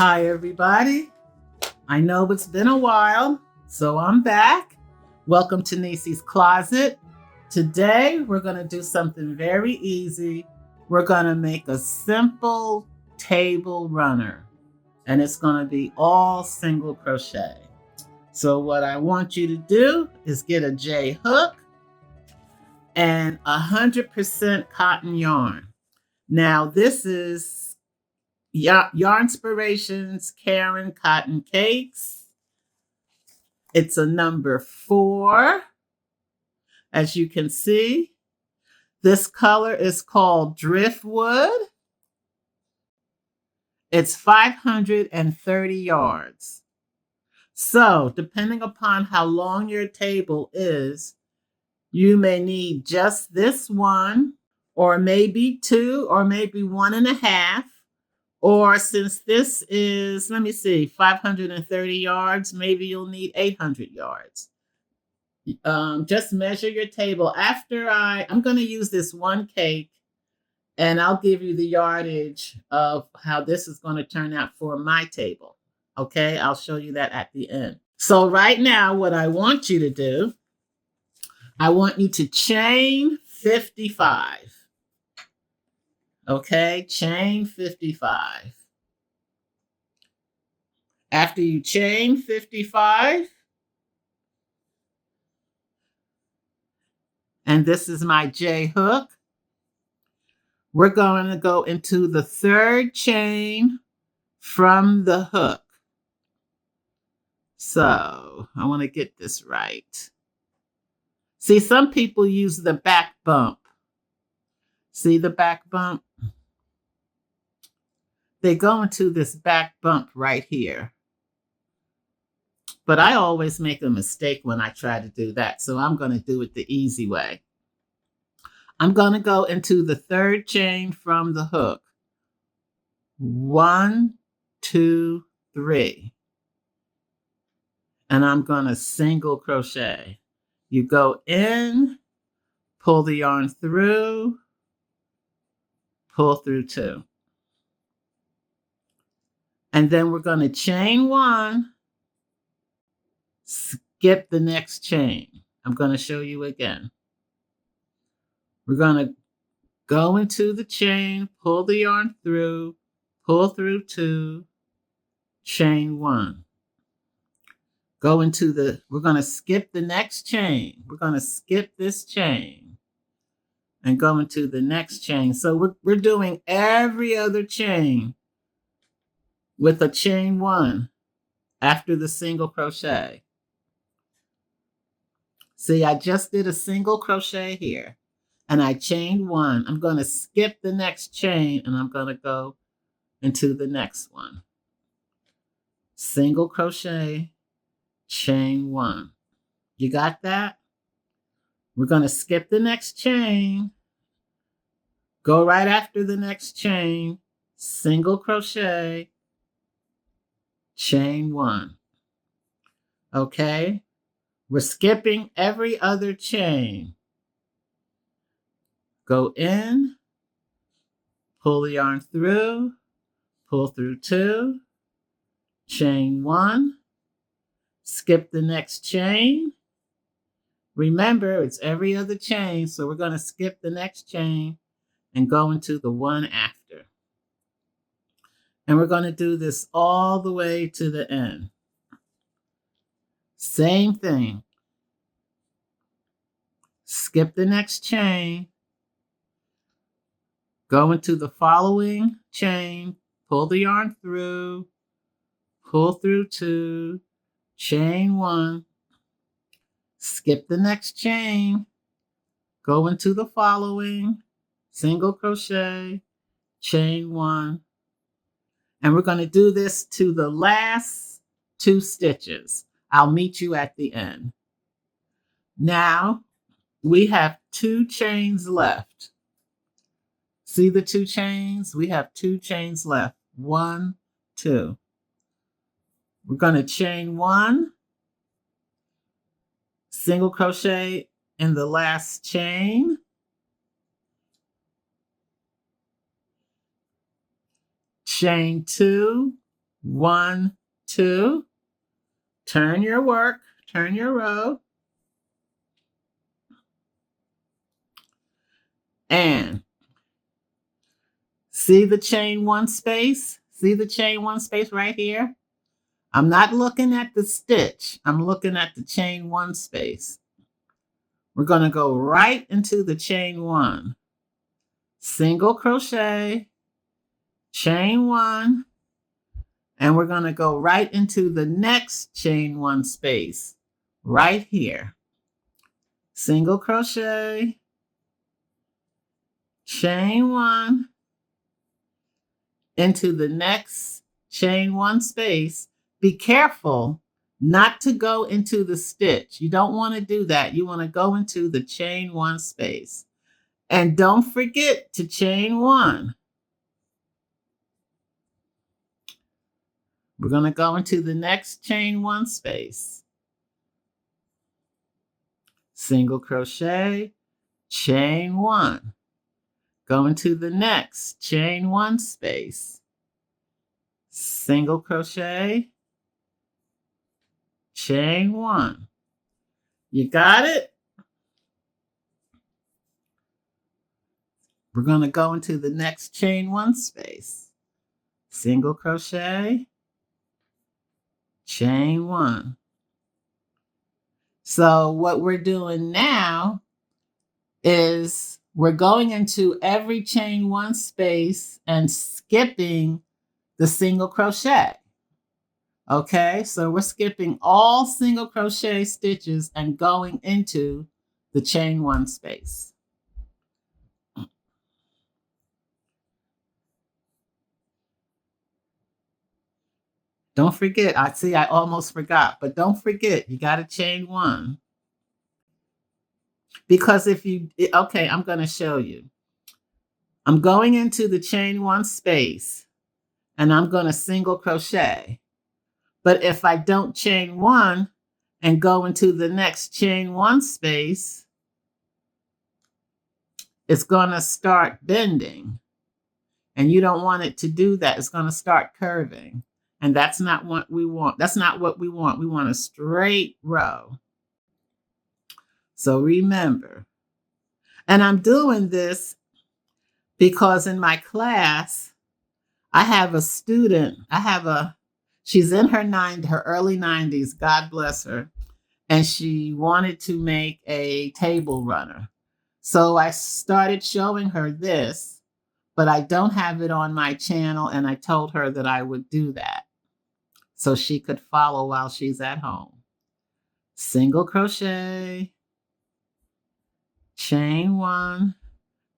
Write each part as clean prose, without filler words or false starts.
Hi, everybody. I know it's been a while, so I'm back. Welcome to Niecy's Closet. Today, we're going to do something very easy. We're going to make a simple table runner, and it's going to be all single crochet. So what I want you to do is get a J hook and 100% cotton yarn. Now, this is Yarnspirations Caron cotton cakes. It's a number 4. As you can see, this color is called Driftwood. It's 530 yards. So, depending upon how long your table is, you may need just this one, or maybe 2, or maybe 1.5. Or since this is, 530 yards, maybe you'll need 800 yards. Just measure your table. I'm going to use this one cake, and I'll give you the yardage of how this is going to turn out for my table. Okay, I'll show you that at the end. So right now, what I want you to do, I want you to chain 55. Okay, chain 55. After you chain 55, and this is my J hook, we're going to go into the 3rd chain from the hook. So I want to get this right. See, some people use the back bump. See the back bump? They go into this back bump right here. But I always make a mistake when I try to do that, so I'm going to do it the easy way. I'm going to go into the 3rd chain from the hook. 1, 2, 3. And I'm going to single crochet. You go in, pull the yarn through, pull through 2. And then we're going to chain 1, skip the next chain. I'm going to show you again. We're going to go into the chain, pull the yarn through, pull through 2, chain 1. We're going to skip the next chain. We're going to skip this chain and go into the next chain. So we're doing every other chain with a chain 1 after the single crochet. See, I just did a single crochet here and I chained 1. I'm going to skip the next chain and I'm going to go into the next one. Single crochet, chain 1. You got that? We're going to skip the next chain, go right after the next chain, single crochet, chain 1. Okay? We're skipping every other chain. Go in, pull the yarn through, pull through 2, chain 1, skip the next chain. Remember, it's every other chain, so we're going to skip the next chain and go into the one after. And we're going to do this all the way to the end. Same thing. Skip the next chain, go into the following chain, pull the yarn through, pull through 2, chain 1, skip the next chain, go into the following, single crochet, chain 1, and we're going to do this to the last 2 stitches. I'll meet you at the end. Now, we have 2 chains left. See the 2 chains? We have 2 chains left. 1, 2. We're going to chain 1, single crochet in the last chain, chain 2, 1, 2, turn your work, turn your row, and see the chain 1 space? See the chain 1 space right here? I'm not looking at the stitch. I'm looking at the chain 1 space. We're going to go right into the chain 1. Single crochet, chain 1, and we're going to go right into the next chain 1 space right here. Single crochet, chain 1, into the next chain 1 space. Be careful not to go into the stitch. You don't want to do that. You want to go into the chain 1 space. And don't forget to chain 1. We're going to go into the next chain 1 space. Single crochet, chain 1. Go into the next chain 1 space. Single crochet, chain 1. You got it? We're going to go into the next chain 1 space. Single crochet, chain 1. So what we're doing now is we're going into every chain 1 space and skipping the single crochet. Okay, so we're skipping all single crochet stitches and going into the chain 1 space. Don't forget, I almost forgot, but don't forget, you got to chain 1. Because okay, I'm going to show you. I'm going into the chain 1 space and I'm going to single crochet. But if I don't chain 1 and go into the next chain 1 space, it's going to start bending. And you don't want it to do that. It's going to start curving. And that's not what we want. That's not what we want. We want a straight row. So remember, and I'm doing this because in my class, I have a student, she's in her early 90s, God bless her, and she wanted to make a table runner. So I started showing her this, but I don't have it on my channel, and I told her that I would do that so she could follow while she's at home. Single crochet, chain 1,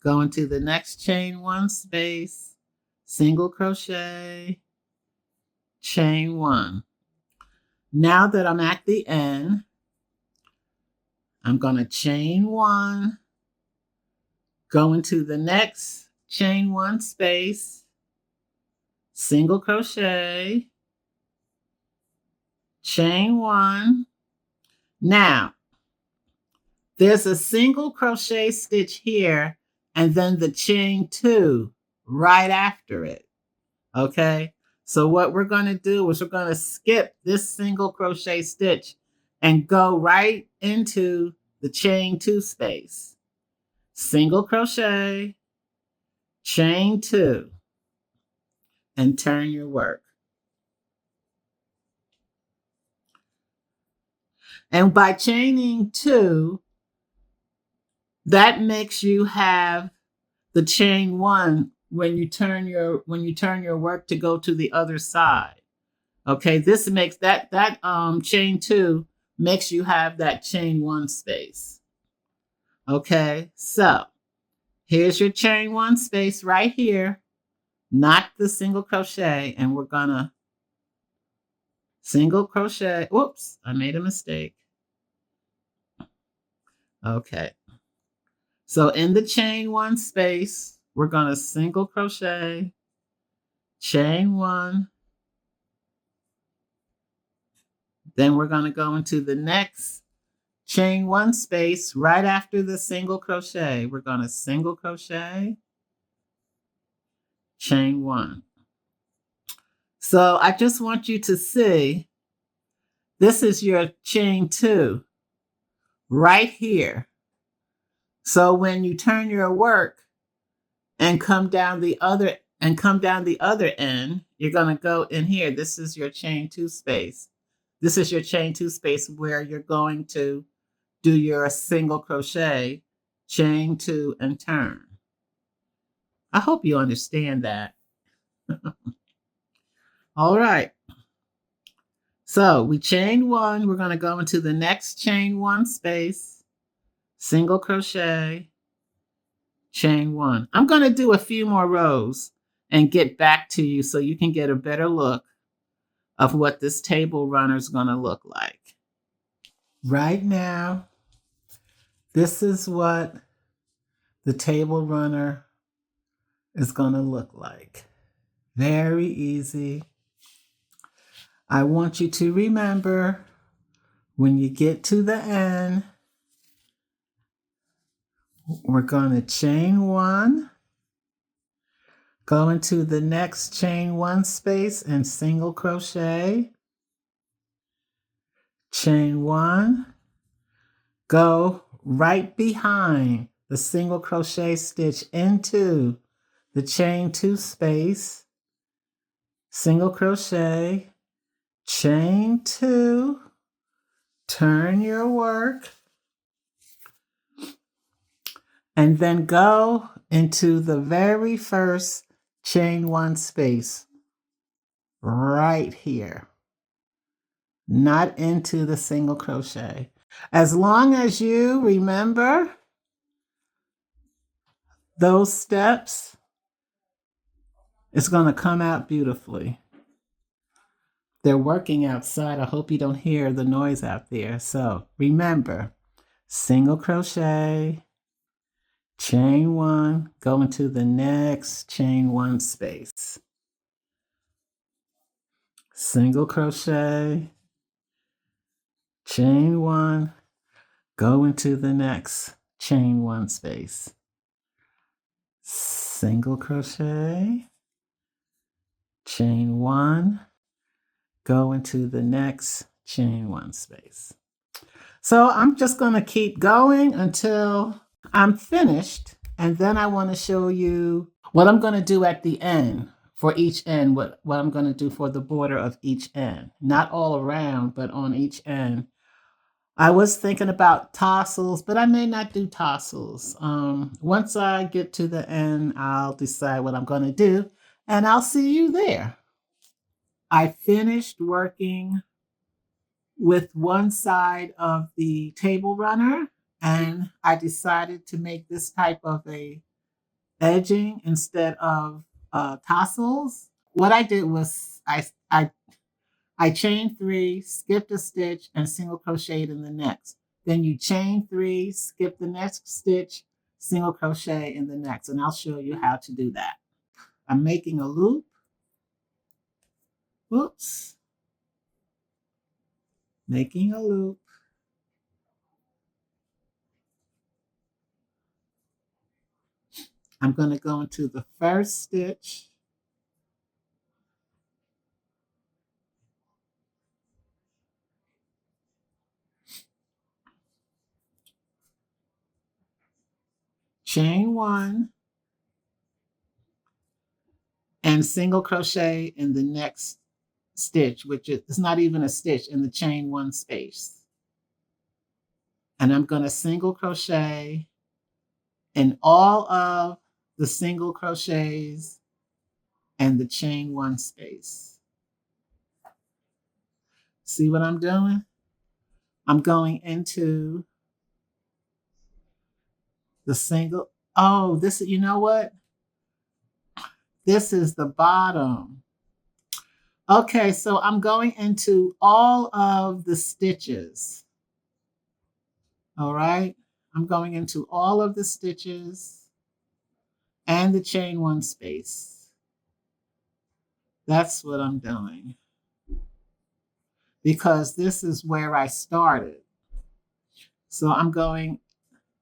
go into the next chain 1 space, single crochet, chain 1. Now that I'm at the end, I'm going to chain 1, go into the next chain 1 space, single crochet, chain 1. Now, there's a single crochet stitch here and then the chain 2 right after it. Okay? So what we're going to do is we're going to skip this single crochet stitch and go right into the chain 2 space. Single crochet, chain 2, and turn your work. And by chaining 2, that makes you have the chain 1 when you turn your work to go to the other side. Okay, this makes that chain 2 makes you have that chain 1 space. Okay, so here's your chain 1 space right here, not the single crochet, and we're gonna single crochet. Whoops, I made a mistake. Okay, so in the chain 1 space, we're gonna single crochet, chain 1, then we're gonna go into the next chain 1 space right after the single crochet. We're gonna single crochet, chain 1. So I just want you to see, this is your chain 2 right here. So when you turn your work and come down the other end, you're going to go in here. This is your chain 2 space. This is your chain 2 space where you're going to do your single crochet, chain 2, and turn. I hope you understand that. All right. So we chained 1. We're going to go into the next chain 1 space, single crochet, chain 1. I'm going to do a few more rows and get back to you so you can get a better look of what this table runner is going to look like. Right now, this is what the table runner is going to look like. Very easy. I want you to remember, when you get to the end, we're going to chain 1, go into the next chain 1 space and single crochet, chain 1, go right behind the single crochet stitch into the chain 2 space, single crochet, chain 2, turn your work, and then go into the very first chain 1 space right here, not into the single crochet. As long as you remember those steps, it's going to come out beautifully. They're working outside. I hope you don't hear the noise out there. So remember, single crochet, chain 1, go into the next chain 1 space. Single crochet, chain 1, go into the next chain 1 space. Single crochet, chain 1, go into the next chain 1 space. So I'm just going to keep going until I'm finished, and then I want to show you what I'm going to do at the end for each end, what I'm going to do for the border of each end. Not all around, but on each end. I was thinking about tassels, but I may not do tassels. Once I get to the end, I'll decide what I'm going to do, and I'll see you there. I finished working with one side of the table runner, and I decided to make this type of a edging instead of tassels. What I did was I chained 3, skipped a stitch, and single crocheted in the next. Then you chain 3, skip the next stitch, single crochet in the next, and I'll show you how to do that. I'm making a loop. Whoops. Making a loop. I'm going to go into the first stitch, chain 1, and single crochet in the next stitch, which is not even a stitch, in the chain 1 space. And I'm going to single crochet in all of the single crochets and the chain 1 space. See what I'm doing? I'm going into the single. Oh, this, you know what? This is the bottom. Okay, so I'm going into all of the stitches. All right, I'm going into all of the stitches and the chain 1 space. That's what I'm doing, because this is where I started. So I'm going,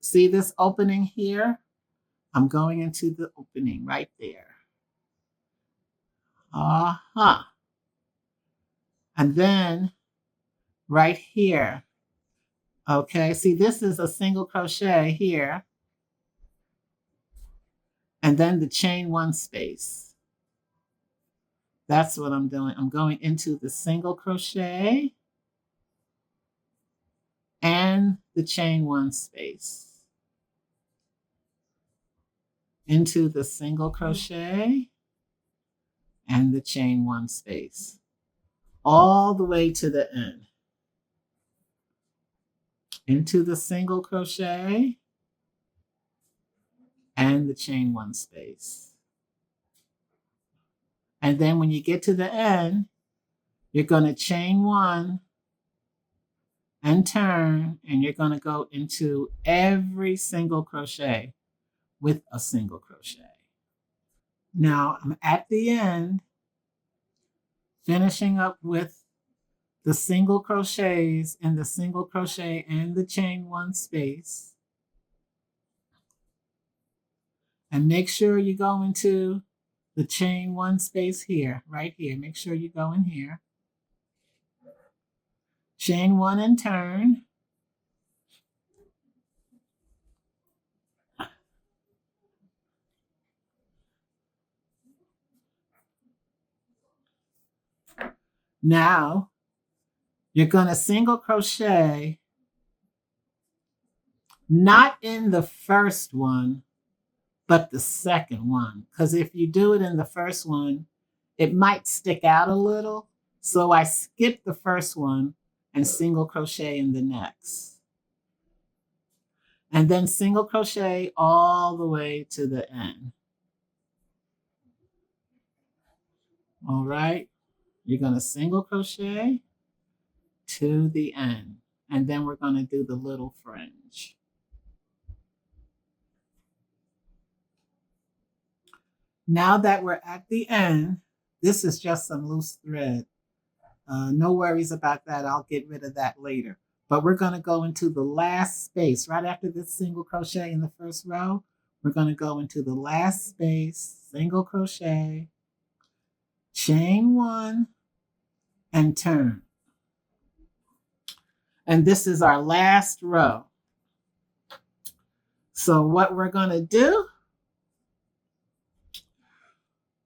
see this opening here? I'm going into the opening right there. Uh-huh. And then right here, okay, see this is a single crochet here, and then the chain 1 space. That's what I'm doing. I'm going into the single crochet and the chain 1 space. Into the single crochet and the chain 1 space. All the way to the end. Into the single crochet and the chain 1 space. And then when you get to the end, you're going to chain 1 and turn, and you're going to go into every single crochet with a single crochet. Now I'm at the end, finishing up with the single crochets in the single crochet and the chain 1 space. And make sure you go into the chain 1 space here, right here. Make sure you go in here. Chain 1 and turn. Now, you're going to single crochet, not in the first one, but the second one. Because if you do it in the first one, it might stick out a little. So I skip the first one and single crochet in the next. And then single crochet all the way to the end. All right. You're going to single crochet to the end. And then we're going to do the little fringe. Now that we're at the end, this is just some loose thread. No worries about that. I'll get rid of that later. But we're going to go into the last space. Right after this single crochet in the first row, we're going to go into the last space, single crochet, chain 1, and turn. And this is our last row. So what we're going to do,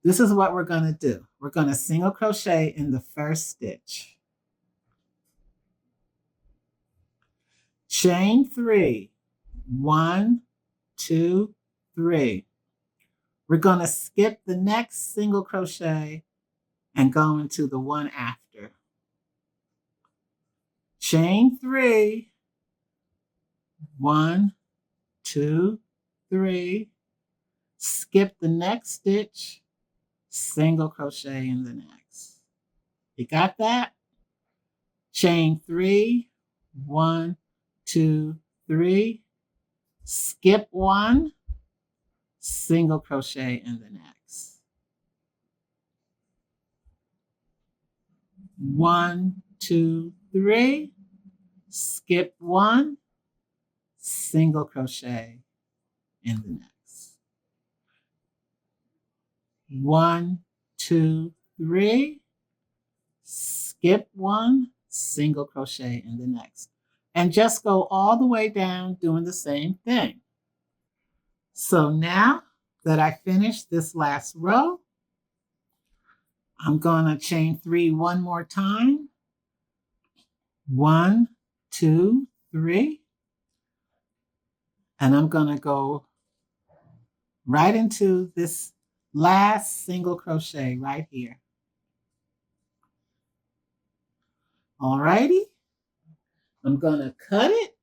this is what we're going to do. We're going to single crochet in the first stitch. Chain 3, 1, 2, 3. We're going to skip the next single crochet and go into the one after. Chain 3, 1, 2, 3. Skip the next stitch, single crochet in the next. You got that? Chain 3, 1, 2, 3. Skip 1, single crochet in the next. 1, 2, 3. Skip 1, single crochet in the next. 1, 2, 3. Skip 1, single crochet in the next. And just go all the way down doing the same thing. So now that I finished this last row, I'm going to chain 3 one more time. 1, 2, 3. And I'm going to go right into this last single crochet right here. All righty. I'm going to cut it.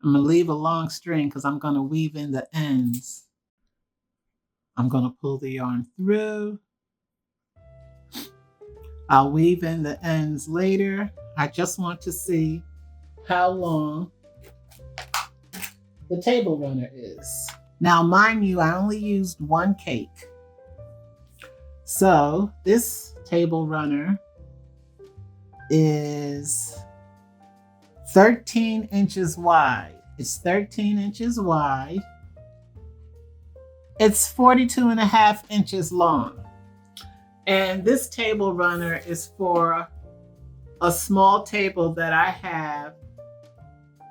I'm going to leave a long string because I'm going to weave in the ends. I'm going to pull the yarn through. I'll weave in the ends later. I just want to see how long the table runner is. Now, mind you, I only used 1 cake. So this table runner is 13 inches wide. It's 13 inches wide. It's 42.5 inches long. And this table runner is for a small table that I have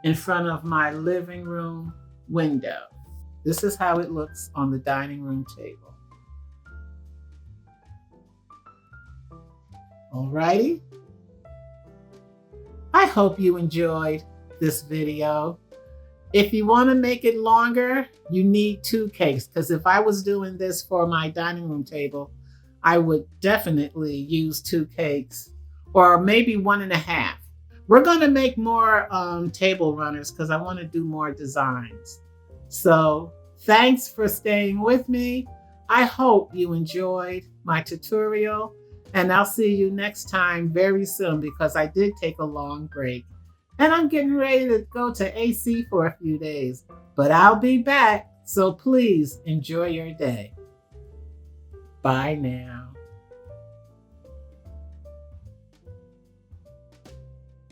in front of my living room window. This is how it looks on the dining room table. Alrighty. I hope you enjoyed this video. If you want to make it longer, you need 2 cakes, because if I was doing this for my dining room table, I would definitely use 2 cakes, or maybe 1.5. We're going to make more table runners because I want to do more designs. So thanks for staying with me. I hope you enjoyed my tutorial, and I'll see you next time very soon, because I did take a long break and I'm getting ready to go to AC for a few days, but I'll be back. So please enjoy your day. Bye now.